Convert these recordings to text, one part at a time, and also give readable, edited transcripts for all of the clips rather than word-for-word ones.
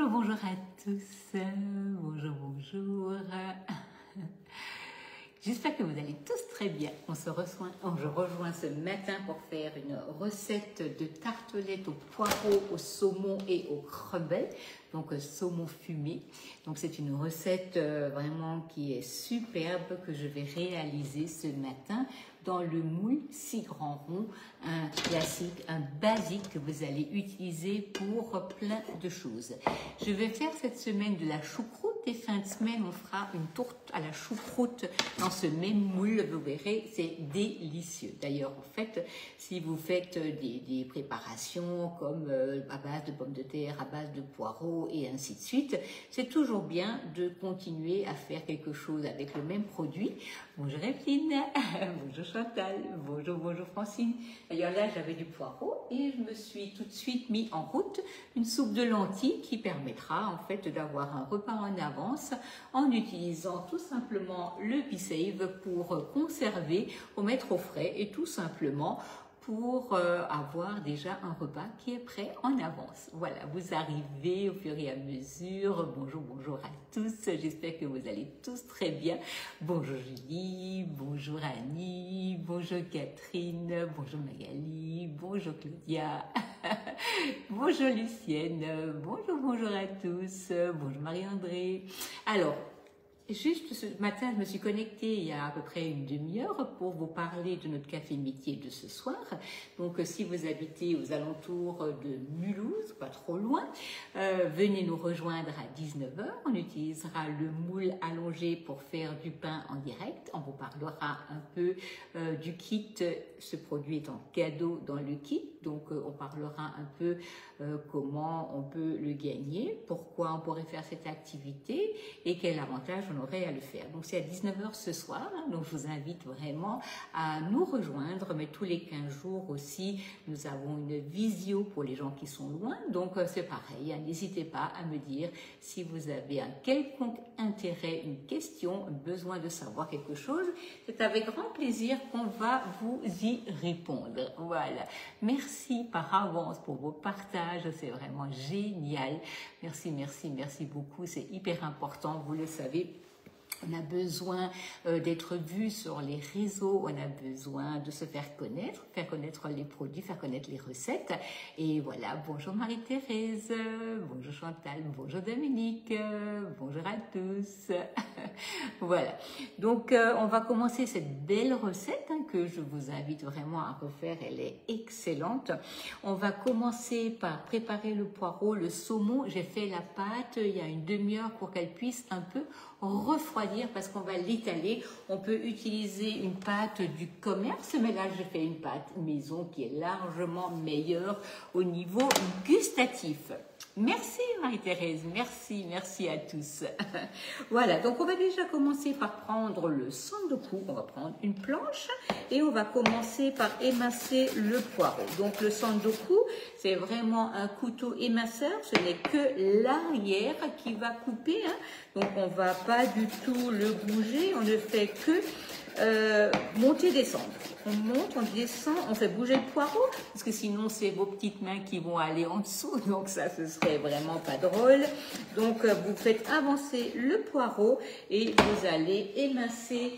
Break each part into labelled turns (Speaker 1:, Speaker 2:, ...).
Speaker 1: bonjour à tous. Bonjour, bonjour. J'espère que vous allez tous très bien. Je rejoins ce matin pour faire une recette de tartelette au poireau, au saumon et au crevette. Donc saumon fumé. Donc c'est une recette vraiment qui est superbe que je vais réaliser ce matin dans le moule 6 grands ronds, un classique, un basique que vous allez utiliser pour plein de choses. Je vais faire cette semaine de la choucroute et fin de semaine on fera une tourte à la choucroute dans ce même moule, vous verrez, c'est délicieux. D'ailleurs en fait, si vous faites des préparations comme à base de pommes de terre, à base de poireaux et ainsi de suite, c'est toujours bien de continuer à faire quelque chose avec le même produit. Bonjour Evelyne, bonjour Chantal, bonjour Francine. D'ailleurs là j'avais du poireau et je me suis tout de suite mis en route une soupe de lentilles qui permettra en fait d'avoir un repas en avance en utilisant tout simplement le Be-Save pour conserver, pour mettre au frais et tout simplement pour avoir déjà un repas qui est prêt en avance. Voilà, vous arrivez au fur et à mesure. Bonjour à tous. J'espère que vous allez tous très bien. Bonjour Julie, bonjour Annie, bonjour Catherine, bonjour Magali, bonjour Claudia, bonjour Lucienne, bonjour à tous, bonjour Marie-André. Alors, juste ce matin, je me suis connectée il y a à peu près une demi-heure pour vous parler de notre café métier de ce soir. Donc, si vous habitez aux alentours de Mulhouse, pas trop loin, venez nous rejoindre à 19 h. On utilisera le moule allongé pour faire du pain en direct. On vous parlera un peu du kit. Ce produit est en cadeau dans le kit. Donc, on parlera un peu comment on peut le gagner, pourquoi on pourrait faire cette activité et quel avantage on aurait à le faire. Donc, c'est à 19 h ce soir. Donc, je vous invite vraiment à nous rejoindre. Mais tous les 15 jours aussi, nous avons une visio pour les gens qui sont loin. Donc, c'est pareil. N'hésitez pas à me dire si vous avez un quelconque intérêt, une question, un besoin de savoir quelque chose. C'est avec grand plaisir qu'on va vous y répondre. Voilà. Merci par avance pour vos partages. C'est vraiment génial. Merci beaucoup. C'est hyper important. Vous le savez. On a besoin d'être vu sur les réseaux, on a besoin de se faire connaître les produits, faire connaître les recettes. Et voilà, bonjour Marie-Thérèse, bonjour Chantal, bonjour Dominique, bonjour à tous. Voilà, donc on va commencer cette belle recette que je vous invite vraiment à refaire, elle est excellente. On va commencer par préparer le poireau, le saumon. J'ai fait la pâte il y a une demi-heure pour qu'elle puisse un peu refroidir parce qu'on va l'étaler. On peut utiliser une pâte du commerce, mais là j'ai fait une pâte maison qui est largement meilleure au niveau gustatif. Merci Marie-Thérèse, merci à tous. Voilà, donc on va déjà commencer par prendre le sandoku. On va prendre une planche et on va commencer par émincer le poireau. Donc le sandoku, c'est vraiment un couteau éminceur, ce n'est que l'arrière qui va couper. Donc on ne va pas du tout le bouger, on ne fait que monter, descendre. On monte, on descend, on fait bouger le poireau, parce que sinon c'est vos petites mains qui vont aller en dessous, donc ça ce serait vraiment pas drôle. Donc vous faites avancer le poireau et vous allez émincer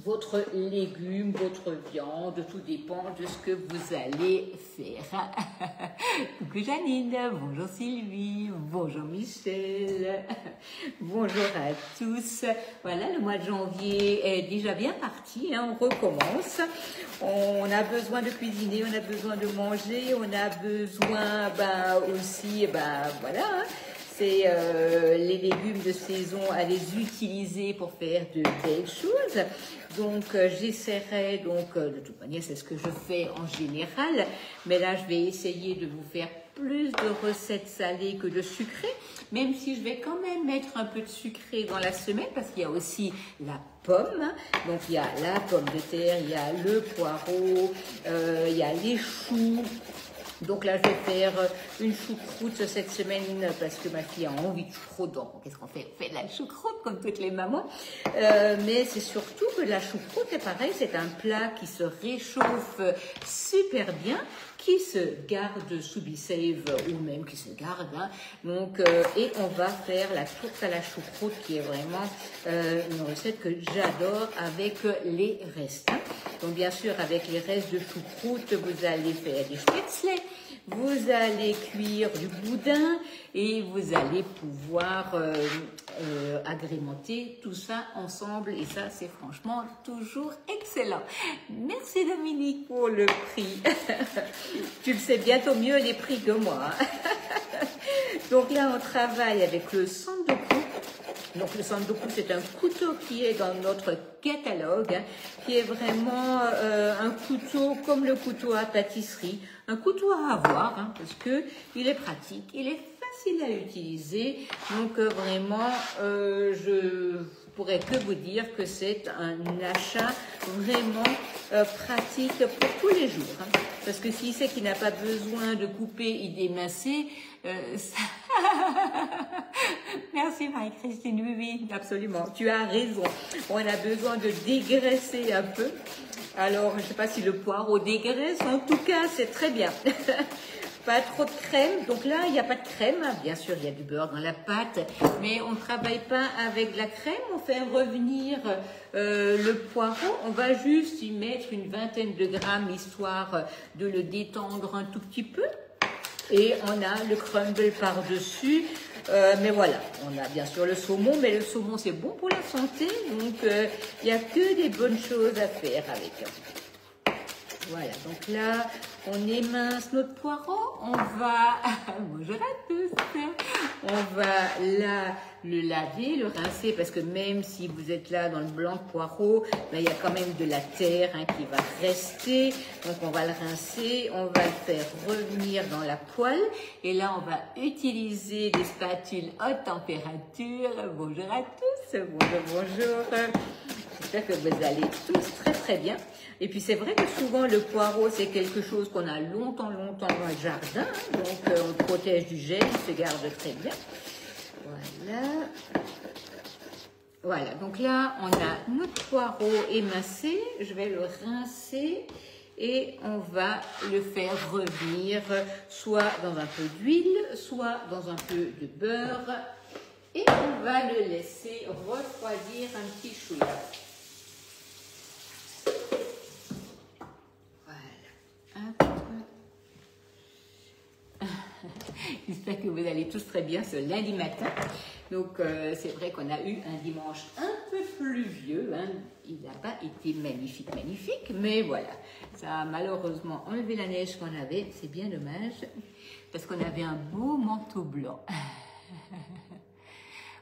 Speaker 1: votre légume, votre viande, tout dépend de ce que vous allez faire. Coucou Janine, bonjour Sylvie, bonjour Michel, bonjour à tous. Voilà, le mois de janvier est déjà bien parti, on recommence. On a besoin de cuisiner, on a besoin de manger, on a besoin aussi, voilà, c'est les légumes de saison à les utiliser pour faire de belles choses. Donc j'essaierai, de toute manière c'est ce que je fais en général, mais là je vais essayer de vous faire plus de recettes salées que de sucrées, même si je vais quand même mettre un peu de sucré dans la semaine parce qu'il y a aussi la pomme, donc il y a la pomme de terre, il y a le poireau, il y a les choux. Donc là, je vais faire une choucroute cette semaine parce que ma fille a envie de choucroute. Donc, qu'est-ce qu'on fait? On fait de la choucroute comme toutes les mamans. Mais c'est surtout que la choucroute, c'est pareil, c'est un plat qui se réchauffe super bien, qui se garde sous Be-Save ou même qui se garde. Hein. Donc, et on va faire la tourte à la choucroute qui est vraiment une recette que j'adore avec les restes. Hein. Donc, bien sûr, avec les restes de choucroute, vous allez faire des spätzle. Vous allez cuire du boudin et vous allez pouvoir agrémenter tout ça ensemble. Et ça, c'est franchement toujours excellent. Merci Dominique pour le prix. Tu le sais bientôt mieux les prix que moi. Donc là, on travaille avec le sandoku. Donc le sandoku, c'est un couteau qui est dans notre catalogue, hein, qui est vraiment un couteau comme le couteau à pâtisserie, un couteau à avoir, hein, parce que il est pratique, il est facile à utiliser. Donc vraiment, je pourrais que vous dire que c'est un achat vraiment pratique pour tous les jours, hein, parce que s'il sait qu'il n'a pas besoin de couper et d'émincer, ça... Merci Marie-Christine, oui, oui, absolument, tu as raison. On a besoin de dégraisser un peu. Alors, je ne sais pas si le poireau dégraisse, en tout cas, c'est très bien. Pas trop de crème, donc là, il n'y a pas de crème. Bien sûr, il y a du beurre dans la pâte, mais on ne travaille pas avec de la crème. On fait revenir le poireau. On va juste y mettre une vingtaine de grammes, histoire de le détendre un tout petit peu. Et on a le crumble par-dessus. Mais voilà, on a bien sûr le saumon, mais le saumon c'est bon pour la santé, donc il n'y a que des bonnes choses à faire avec. Voilà, donc là, on émince notre poireau, on va, bonjour à tous, on va là le laver, le rincer, parce que même si vous êtes là dans le blanc de poireau, ben, il y a quand même de la terre hein, qui va rester, donc on va le rincer, on va le faire revenir dans la poêle, et là on va utiliser des spatules haute température. Bonjour à tous, bonjour, bonjour. J'espère que vous allez tous très très bien. Et puis c'est vrai que souvent le poireau c'est quelque chose qu'on a longtemps dans le jardin, donc on le protège du gel, il se garde très bien. Voilà. Voilà, donc là on a notre poireau émincé, je vais le rincer et on va le faire revenir soit dans un peu d'huile, soit dans un peu de beurre et on va le laisser refroidir un petit chouïa. J'espère que vous allez tous très bien ce lundi matin. Donc, c'est vrai qu'on a eu un dimanche un peu pluvieux. Hein. Il n'a pas été magnifique, magnifique. Mais voilà, ça a malheureusement enlevé la neige qu'on avait. C'est bien dommage parce qu'on avait un beau manteau blanc.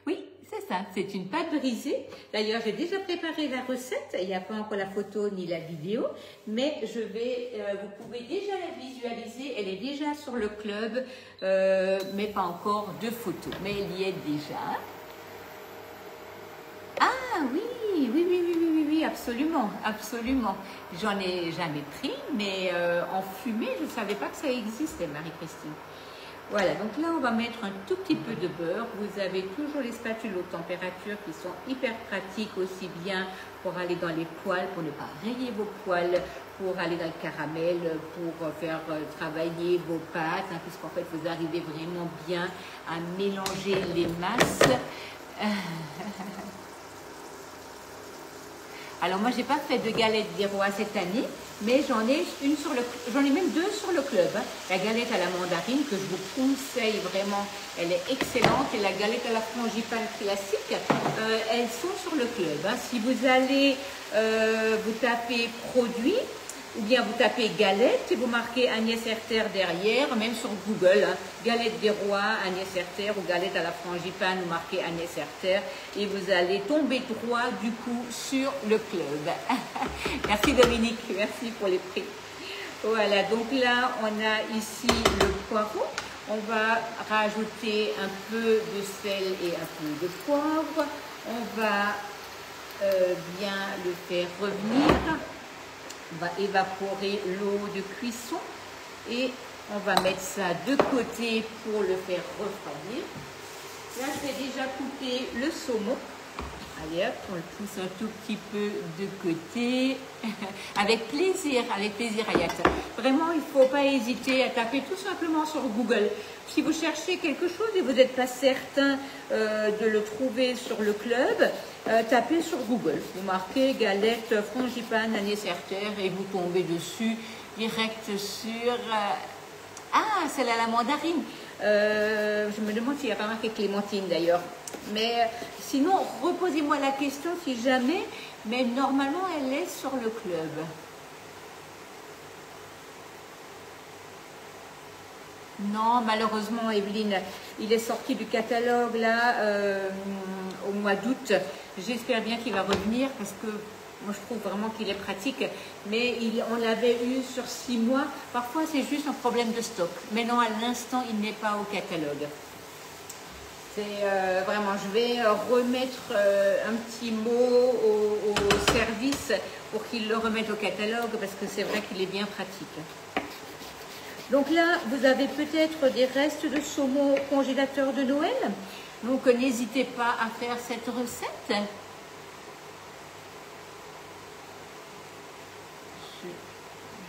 Speaker 1: Oui, c'est ça. C'est une pâte brisée. D'ailleurs, j'ai déjà préparé la recette. Il n'y a pas encore la photo ni la vidéo. Mais je vais, vous pouvez déjà la visualiser. Elle est déjà sur le club, mais pas encore de photos. Mais elle y est déjà. Ah oui, oui, oui, oui, oui, oui, oui, absolument, absolument. J'en ai jamais pris, mais en fumée, je ne savais pas que ça existait, Marie-Christine. Voilà, donc là, on va mettre un tout petit peu de beurre. Vous avez toujours les spatules haute température qui sont hyper pratiques aussi bien pour aller dans les poêles, pour ne pas rayer vos poêles, pour aller dans le caramel, pour faire travailler vos pâtes, hein, puisqu'en fait, vous arrivez vraiment bien à mélanger les masses. Alors moi, j'ai pas fait de galette des rois cette année, mais j'en ai même deux sur le club. Hein. La galette à la mandarine que je vous conseille vraiment, elle est excellente. Et la galette à la frangipane classique, elles sont sur le club. Hein. Si vous allez vous tapez produits, ou bien vous tapez galette et vous marquez Agnès Herter derrière, même sur Google, hein, galette des rois, Agnès Herter ou galette à la frangipane, vous marquez Agnès Herter et vous allez tomber droit du coup sur le club. Merci Dominique, merci pour les prix. Voilà, donc là on a ici le poireau. On va rajouter un peu de sel et un peu de poivre. On va bien le faire revenir. On va évaporer l'eau de cuisson et On va mettre ça de côté pour le faire refroidir. Là, je vais déjà couper le saumon. Allez hop, on le pousse un tout petit peu de côté. Avec plaisir Ayat. Vraiment, il ne faut pas hésiter à taper tout simplement sur Google. Si vous cherchez quelque chose et vous n'êtes pas certain de le trouver sur le club, tapez sur Google. Vous marquez galette frangipane anissertaire et vous tombez dessus direct sur... Ah, celle à la mandarine. Je me demande s'il n'y a pas marqué clémentine d'ailleurs. Mais sinon, reposez-moi la question si jamais. Mais normalement, elle est sur le club. Non, malheureusement, Evelyne, il est sorti du catalogue là au mois d'août. J'espère bien qu'il va revenir parce que moi, je trouve vraiment qu'il est pratique. Mais on l'avait eu sur 6 mois. Parfois, c'est juste un problème de stock. Mais non, à l'instant, il n'est pas au catalogue. C'est vraiment, je vais remettre un petit mot au service pour qu'il le remette au catalogue parce que c'est vrai qu'il est bien pratique. Donc là, vous avez peut-être des restes de saumon au congélateur de Noël. Donc, n'hésitez pas à faire cette recette.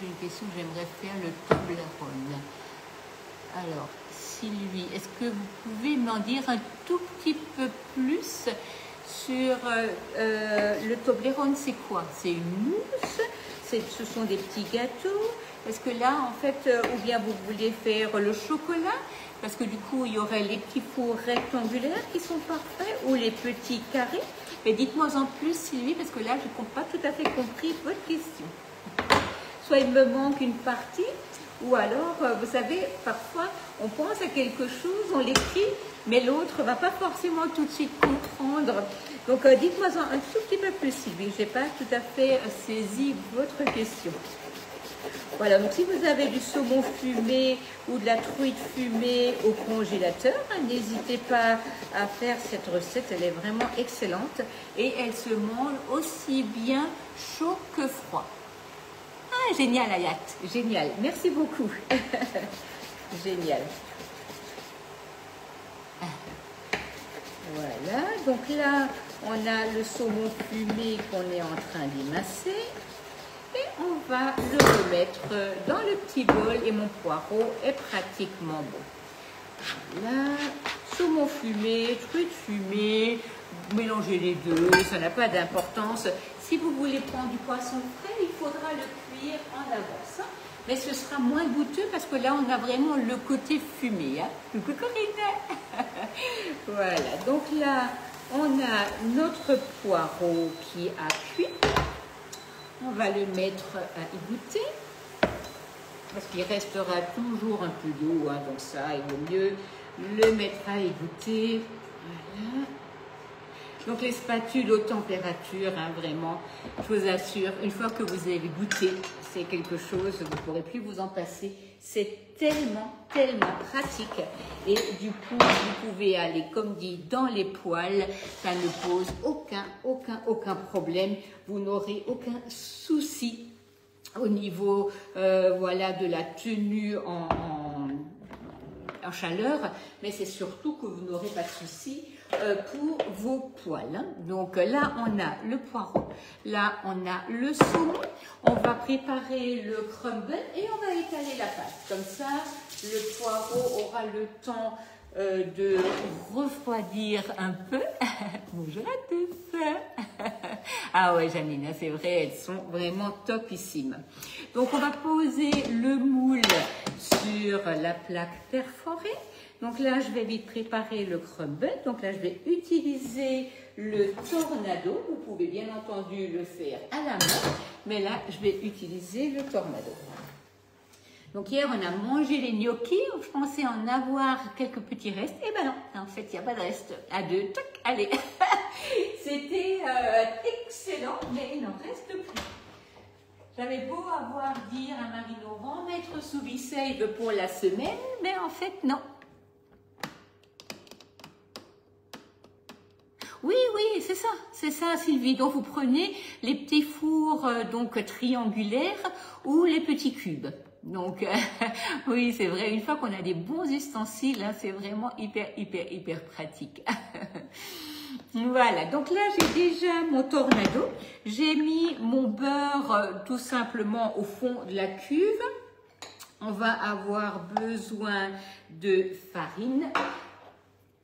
Speaker 1: J'ai une question, j'aimerais faire le Toblerone. Alors, Sylvie, est-ce que vous pouvez m'en dire un tout petit peu plus sur le Toblerone? C'est quoi? C'est une mousse? Ce sont des petits gâteaux? Est-ce que là, en fait, ou bien vous voulez faire le chocolat? Parce que du coup, il y aurait les petits fours rectangulaires qui sont parfaits ou les petits carrés. Mais dites-moi en plus, Sylvie, parce que là, je n'ai pas tout à fait compris votre question. Soit il me manque une partie, ou alors, vous savez, parfois, on pense à quelque chose, on l'écrit, mais l'autre ne va pas forcément tout de suite comprendre. Donc, dites-moi un tout petit peu plus, Sylvie. Je n'ai pas tout à fait saisi votre question. Voilà, donc si vous avez du saumon fumé ou de la truite fumée au congélateur, n'hésitez pas à faire cette recette, elle est vraiment excellente et elle se mange aussi bien chaud que froid. Ah, génial Ayat, génial, merci beaucoup. Génial. Voilà, donc là, on a le saumon fumé qu'on est en train d'émasser. Et on va le remettre dans le petit bol et mon poireau est pratiquement bon. Voilà, saumon fumé, truite fumée, mélangez les deux, ça n'a pas d'importance. Si vous voulez prendre du poisson frais, il faudra le cuire en avance. Mais ce sera moins goûteux parce que là, on a vraiment le côté fumé. Hein. Coucou Corinne. Voilà, donc là, on a notre poireau qui a cuit. On va le mettre à égoutter parce qu'il restera toujours un peu d'eau, hein, donc ça, il vaut mieux le mettre à égoutter. Voilà. Donc les spatules haute température, hein, vraiment, je vous assure, une fois que vous avez goûté, c'est quelque chose, vous ne pourrez plus vous en passer. C'est tellement, tellement pratique. Et du coup, vous pouvez aller, comme dit, dans les poêles. Ça ne pose aucun problème. Vous n'aurez aucun souci au niveau voilà, de la tenue en chaleur. Mais c'est surtout que vous n'aurez pas de souci pour vos poêles. Hein. Donc là, on a le poireau. Là, on a le saumon. On va préparer le crumble et on va étaler la pâte. Comme ça, le poireau aura le temps de refroidir un peu. Bonjour à tous. Ah ouais, Janine, c'est vrai, elles sont vraiment topissimes. Donc, on va poser le moule sur la plaque perforée. Donc là, je vais vite préparer le crumble. Donc là, je vais utiliser le tornado. Vous pouvez bien entendu le faire à la main. Mais là, je vais utiliser le tornado. Donc hier, on a mangé les gnocchis. Je pensais en avoir quelques petits restes. Et ben non, en fait, il n'y a pas de reste. À deux, tac, allez. C'était excellent, mais il n'en reste plus. J'avais beau avoir dire à Marie-Laurent, mettre sous V-Save pour la semaine, mais en fait, non. Oui, oui, c'est ça, Sylvie. Donc, vous prenez les petits fours donc triangulaires ou les petits cubes. Donc, oui, c'est vrai, une fois qu'on a des bons ustensiles, hein, c'est vraiment hyper pratique. Voilà, donc là, j'ai déjà mon tornado. J'ai mis mon beurre tout simplement au fond de la cuve. On va avoir besoin de farine.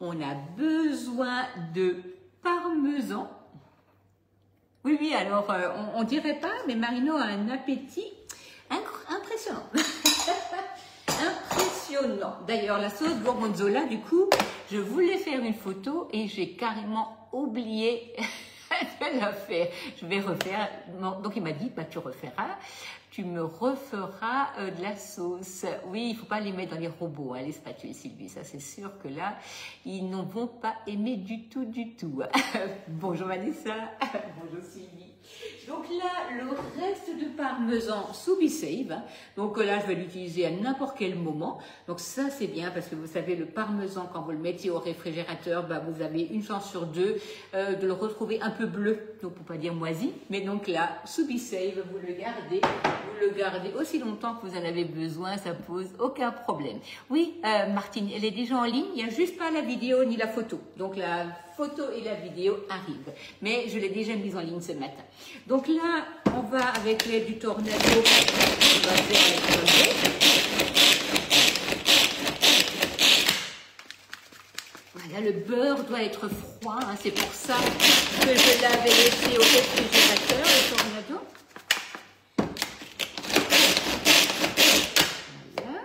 Speaker 1: On a besoin de parmesan. Oui, alors, on dirait pas, mais Marino a un appétit impressionnant. Impressionnant. D'ailleurs, la sauce gorgonzola, du coup, je voulais faire une photo et j'ai carrément oublié de la faire. Je vais refaire. Donc, il m'a dit, bah, tu me referas de la sauce. Oui, il ne faut pas les mettre dans les robots, hein, les spatules, Sylvie. Ça, c'est sûr que là, ils n'en vont pas aimer du tout. Bonjour Vanessa. Bonjour Sylvie. Donc là, le reste de parmesan sous Be-Save. Hein. Donc là, je vais l'utiliser à n'importe quel moment. Donc ça, c'est bien parce que vous savez, le parmesan, quand vous le mettez au réfrigérateur, bah, vous avez une chance sur deux de le retrouver un peu bleu. Donc pour pas dire moisi. Mais donc là, sous Be-Save, vous le gardez aussi longtemps que vous en avez besoin. Ça pose aucun problème. Oui, Martine, elle est déjà en ligne. Il n'y a juste pas la vidéo ni la photo. Donc la photo et la vidéo arrivent. Mais je l'ai déjà mise en ligne ce matin. Donc là, on va avec l'aide du tornado, on va faire les crevettes. Voilà, le beurre doit être froid, hein, c'est pour ça que je l'avais laissé au réfrigérateur, le tornado. Voilà.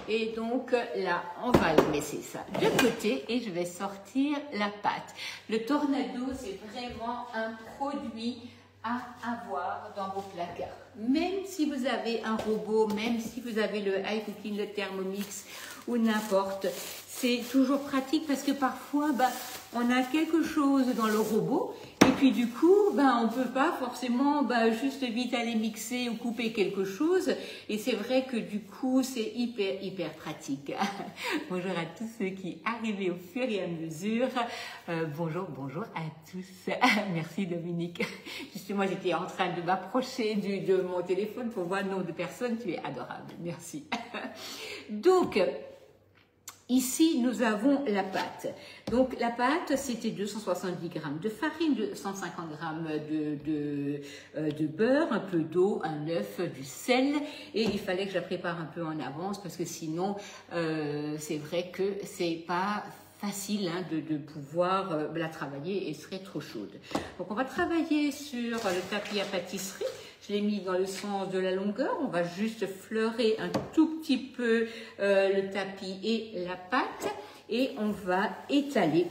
Speaker 1: Et donc là, on va laisser ça de côté et je vais sortir la pâte. Le tornado, c'est vraiment un produit à avoir dans vos placards. Même si vous avez un robot, même si vous avez le iCooking, le Thermomix ou n'importe, c'est toujours pratique parce que parfois, on a quelque chose dans le robot et puis du coup, on peut pas forcément juste vite aller mixer ou couper quelque chose et c'est vrai que du coup, c'est hyper pratique. Bonjour à tous ceux qui arrivent au fur et à mesure. Bonjour à tous. Merci Dominique. Justement, j'étais en train de m'approcher de mon téléphone pour voir le nombre de personnes. Tu es adorable. Merci. Donc, ici, nous avons la pâte. Donc, la pâte, c'était 270 g de farine, 150 g de beurre, un peu d'eau, un œuf, du sel. Et il fallait que je la prépare un peu en avance parce que sinon, c'est vrai que c'est pas facile de pouvoir la travailler et serait trop chaude. Donc, on va travailler sur le tapis à pâtisserie. Je l'ai mis dans le sens de la longueur. On va juste fleurer un tout petit peu le tapis et la pâte. Et on va étaler.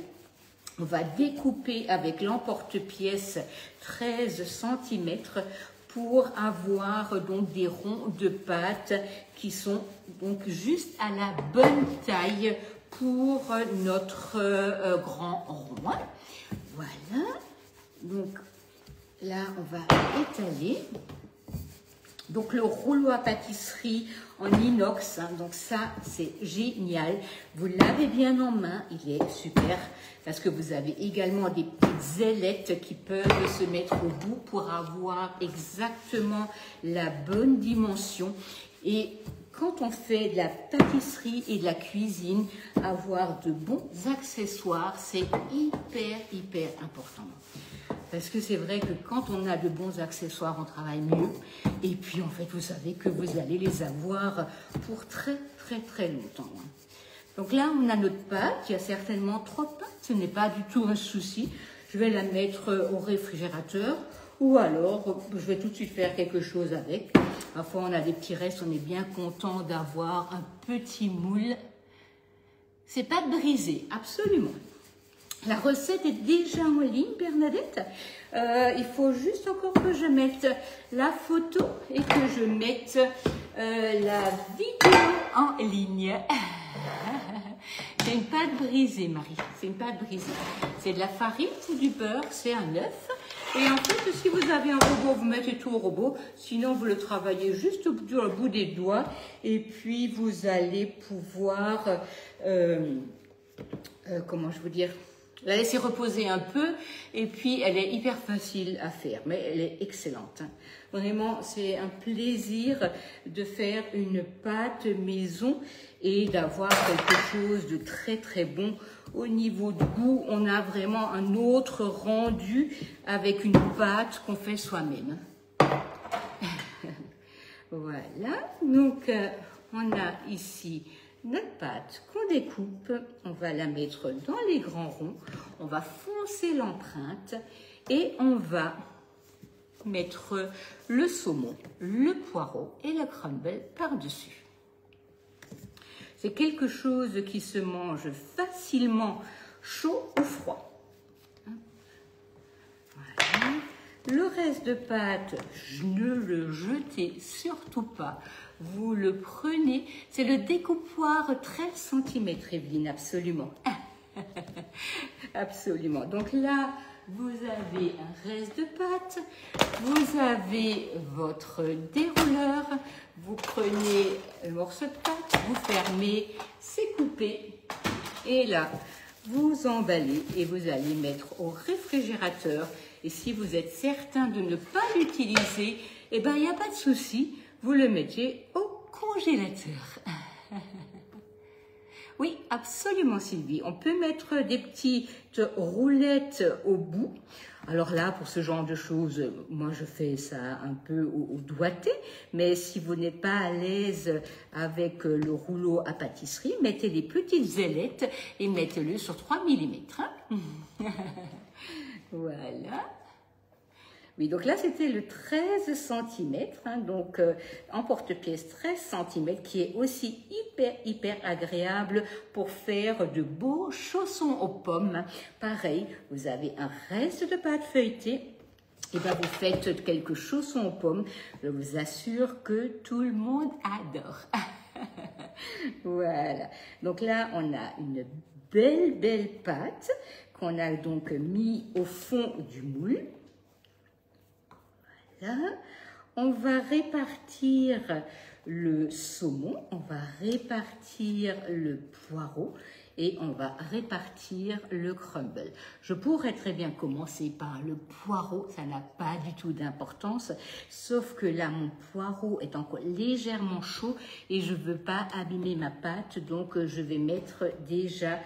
Speaker 1: On va découper avec l'emporte-pièce 13 cm pour avoir donc des ronds de pâte qui sont donc juste à la bonne taille pour notre grand rond. Voilà. Donc là, on va étaler. Donc le rouleau à pâtisserie en inox, hein, donc ça c'est génial. Vous l'avez bien en main, il est super parce que vous avez également des petites ailettes qui peuvent se mettre au bout pour avoir exactement la bonne dimension. Et quand on fait de la pâtisserie et de la cuisine, avoir de bons accessoires, c'est hyper important. Parce que c'est vrai que quand on a de bons accessoires, on travaille mieux. Et puis, en fait, vous savez que vous allez les avoir pour très longtemps. Donc là, on a notre pâte. Il y a certainement 3 pâtes. Ce n'est pas du tout un souci. Je vais la mettre au réfrigérateur. Ou alors, je vais tout de suite faire quelque chose avec. Parfois, on a des petits restes. On est bien content d'avoir un petit moule. C'est pas brisé, absolument. La recette est déjà en ligne, Bernadette. Il faut juste encore que je mette la photo et que je mette la vidéo en ligne. C'est une pâte brisée, Marie. C'est une pâte brisée. C'est de la farine, c'est du beurre, c'est un œuf. Et en fait, si vous avez un robot, vous mettez tout au robot. Sinon, vous le travaillez juste au bout des doigts. Et puis, vous allez pouvoir, comment je veux dire, La laisser reposer un peu et puis elle est hyper facile à faire, mais elle est excellente. Vraiment, c'est un plaisir de faire une pâte maison et d'avoir quelque chose de très très bon au niveau du goût. On a vraiment un autre rendu avec une pâte qu'on fait soi-même. Voilà, donc on a ici notre pâte qu'on découpe, on va la mettre dans les grands ronds, on va foncer l'empreinte et on va mettre le saumon, le poireau et le crumble par-dessus. C'est quelque chose qui se mange facilement chaud ou froid. Voilà. Le reste de pâte, ne le jetez surtout pas. Vous le prenez, c'est le découpoir 13 cm, Evelyne, absolument. Absolument. Donc là, vous avez un reste de pâte, vous avez votre dérouleur, vous prenez un morceau de pâte, vous fermez, c'est coupé. Et là, vous emballez et vous allez mettre au réfrigérateur. Et si vous êtes certain de ne pas l'utiliser, eh ben, il n'y a pas de souci, vous le mettez au congélateur. Oui, absolument, Sylvie. On peut mettre des petites roulettes au bout. Alors là, pour ce genre de choses, moi, je fais ça un peu au doigté. Mais si vous n'êtes pas à l'aise avec le rouleau à pâtisserie, mettez des petites ailettes et mettez-le sur 3 mm. Voilà. Oui, donc là, c'était le 13 cm, donc emporte-pièce 13 cm, qui est aussi hyper agréable pour faire de beaux chaussons aux pommes. Pareil, vous avez un reste de pâte feuilletée, et bien vous faites quelques chaussons aux pommes. Je vous assure que tout le monde adore. Voilà, donc là, on a une belle pâte qu'on a donc mis au fond du moule. Là, on va répartir le saumon, on va répartir le poireau et on va répartir le crumble. Je pourrais très bien commencer par le poireau, ça n'a pas du tout d'importance, sauf que là, mon poireau est encore légèrement chaud et je ne veux pas abîmer ma pâte, donc je vais mettre déjà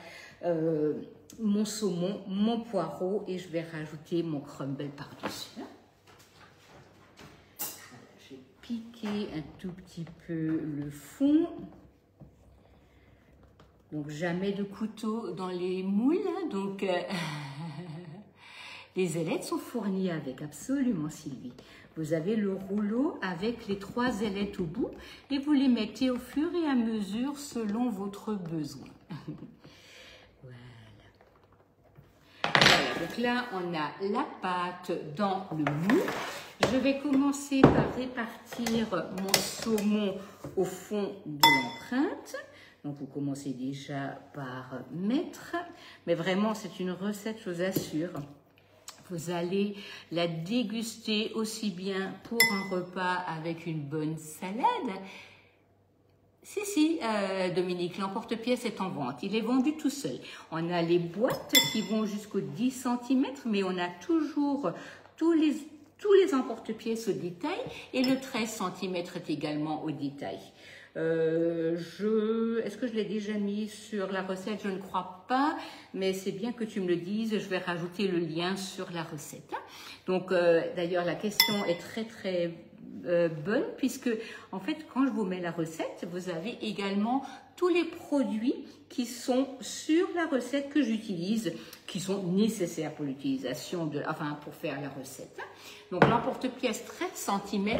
Speaker 1: mon saumon, mon poireau et je vais rajouter mon crumble par-dessus. Piquer un tout petit peu le fond. Donc jamais de couteau dans les moules. Donc les ailettes sont fournies avec, absolument, Sylvie. Vous avez le rouleau avec les 3 ailettes au bout et vous les mettez au fur et à mesure selon votre besoin. Voilà. Donc là, on a la pâte dans le moule. Je vais commencer par répartir mon saumon au fond de l'empreinte. Donc, vous commencez déjà par mettre. Mais vraiment, c'est une recette, je vous assure. Vous allez la déguster aussi bien pour un repas avec une bonne salade. Si, Dominique, l'emporte-pièce est en vente. Il est vendu tout seul. On a les boîtes qui vont jusqu'au 10 cm, mais on a toujours tous les emporte-pièces au détail et le 13 cm est également au détail. Est-ce que je l'ai déjà mis sur la recette? Je ne crois pas, mais c'est bien que tu me le dises. Je vais rajouter le lien sur la recette. Donc, d'ailleurs, la question est très bonne puisque, en fait, quand je vous mets la recette, vous avez également tous les produits qui sont sur la recette que j'utilise, qui sont nécessaires pour l'utilisation pour faire la recette. Donc, l'emporte-pièce 13 cm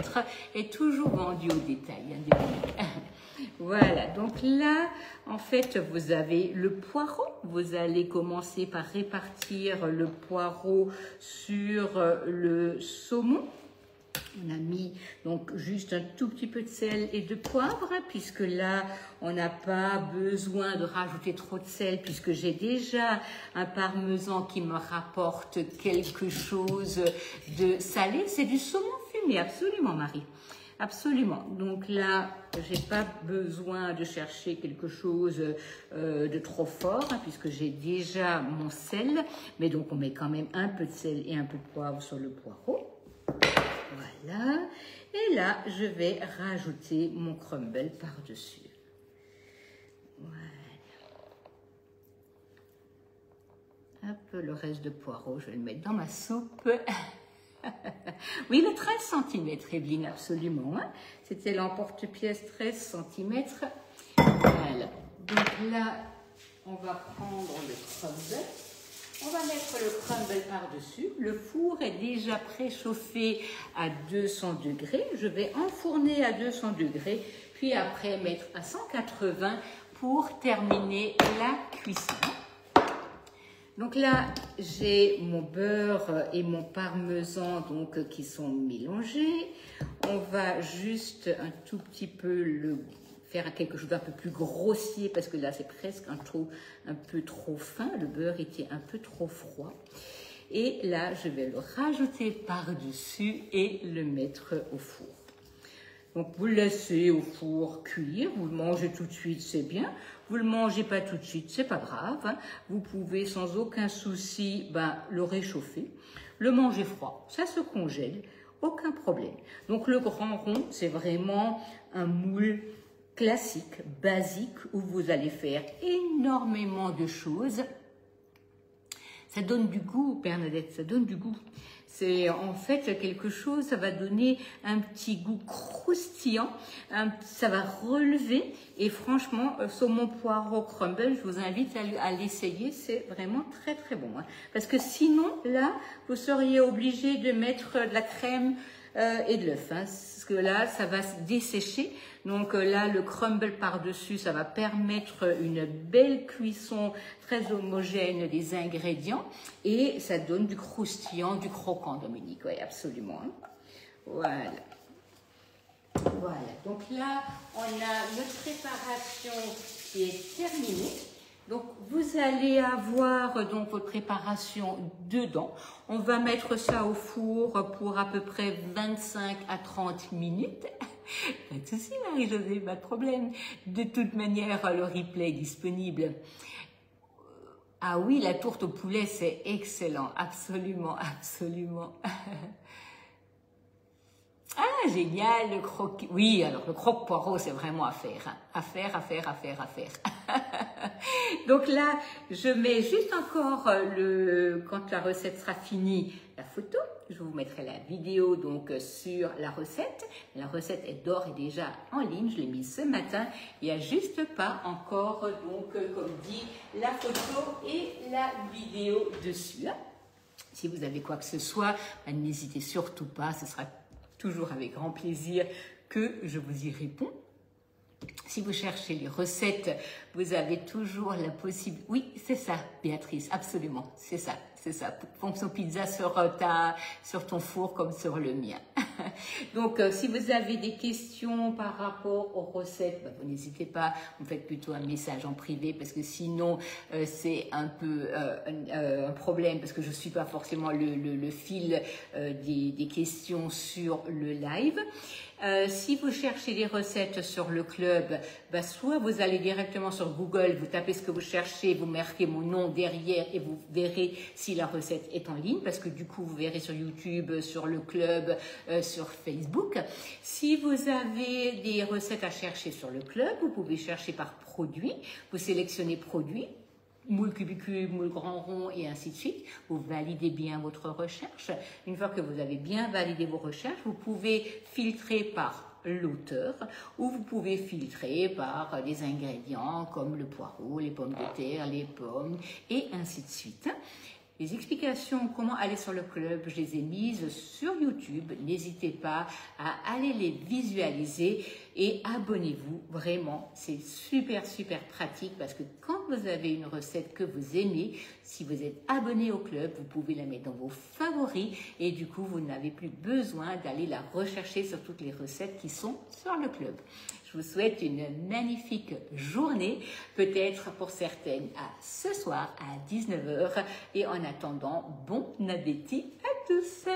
Speaker 1: est toujours vendu au détail. Voilà, donc là, en fait, vous avez le poireau. Vous allez commencer par répartir le poireau sur le saumon. On a mis donc juste un tout petit peu de sel et de poivre, puisque là, on n'a pas besoin de rajouter trop de sel, puisque j'ai déjà un parmesan qui me rapporte quelque chose de salé. C'est du saumon fumé, absolument, Marie. Absolument. Donc là, j'ai pas besoin de chercher quelque chose de trop fort, hein, puisque j'ai déjà mon sel. Mais donc, on met quand même un peu de sel et un peu de poivre sur le poireau. Voilà. Et là, je vais rajouter mon crumble par-dessus. Voilà. Hop, le reste de poireau, je vais le mettre dans ma soupe. Oui, le 13 cm, Evelyne, absolument. Hein. C'était l'emporte-pièce 13 cm. Voilà. Donc là, on va prendre le crumble. On va mettre le crumble par-dessus. Le four est déjà préchauffé à 200 degrés. Je vais enfourner à 200 degrés, puis après mettre à 180 pour terminer la cuisson. Donc là, j'ai mon beurre et mon parmesan donc, qui sont mélangés. On va juste un tout petit peu faire quelque chose d'un peu plus grossier parce que là, c'est presque un peu trop fin. Le beurre était un peu trop froid. Et là, je vais le rajouter par-dessus et le mettre au four. Donc, vous le laissez au four cuire. Vous le mangez tout de suite, c'est bien. Vous le mangez pas tout de suite, c'est pas grave. Hein. Vous pouvez sans aucun souci le réchauffer. Le manger froid, ça se congèle, aucun problème. Donc, le grand rond, c'est vraiment un moule classique, basique, où vous allez faire énormément de choses. Ça donne du goût, Bernadette, ça donne du goût. C'est en fait quelque chose, ça va donner un petit goût croustillant, ça va relever et franchement, saumon poireau crumble, je vous invite à l'essayer, c'est vraiment très très bon. Hein. Parce que sinon, là, vous seriez obligé de mettre de la crème et de l'œuf, hein, parce que là, ça va se dessécher. Donc là, le crumble par-dessus, ça va permettre une belle cuisson très homogène des ingrédients et ça donne du croustillant, du croquant, Dominique. Oui, absolument. Voilà. Voilà. Donc là, on a notre préparation qui est terminée. Donc, vous allez avoir donc votre préparation dedans. On va mettre ça au four pour à peu près 25 à 30 minutes. Pas de souci, Marie-Josée, pas de problème. De toute manière, le replay est disponible. Ah oui, la tourte au poulet, c'est excellent. Absolument, absolument. Ah, génial, le croque. Oui, alors le croque-poireau, c'est vraiment à faire. Hein. À faire. Donc là, je mets juste encore quand la recette sera finie, la photo. Je vous mettrai la vidéo donc sur la recette. La recette est d'ores et déjà en ligne. Je l'ai mise ce matin. Il n'y a juste pas encore, donc, comme dit, la photo et la vidéo dessus. Si vous avez quoi que ce soit, n'hésitez surtout pas. Ce sera toujours avec grand plaisir que je vous y réponds. Si vous cherchez les recettes, vous avez toujours la possibilité. Oui, c'est ça, Béatrice, absolument, c'est ça. Fonction pizza sur ton four comme sur le mien. Donc, si vous avez des questions par rapport aux recettes, vous n'hésitez pas, vous faites plutôt un message en privé parce que sinon, c'est un peu un problème parce que je ne suis pas forcément le fil des questions sur le live. Si vous cherchez des recettes sur le club, soit vous allez directement sur Google, vous tapez ce que vous cherchez, vous marquez mon nom derrière et vous verrez si la recette est en ligne, parce que du coup, vous verrez sur YouTube, sur le club, sur Facebook. Si vous avez des recettes à chercher sur le club, vous pouvez chercher par produit, vous sélectionnez produit, moule cubicube, moule grand rond et ainsi de suite. Vous validez bien votre recherche. Une fois que vous avez bien validé vos recherches, vous pouvez filtrer par l'auteur ou vous pouvez filtrer par les ingrédients comme le poireau, les pommes de terre, les pommes et ainsi de suite. Les explications comment aller sur le club, je les ai mises sur YouTube. N'hésitez pas à aller les visualiser et abonnez-vous. Vraiment, c'est super pratique parce que quand vous avez une recette que vous aimez, si vous êtes abonné au club, vous pouvez la mettre dans vos favoris et du coup, vous n'avez plus besoin d'aller la rechercher sur toutes les recettes qui sont sur le club. Je vous souhaite une magnifique journée, peut-être pour certaines à ce soir à 19 h et en attendant, bon appétit à tous.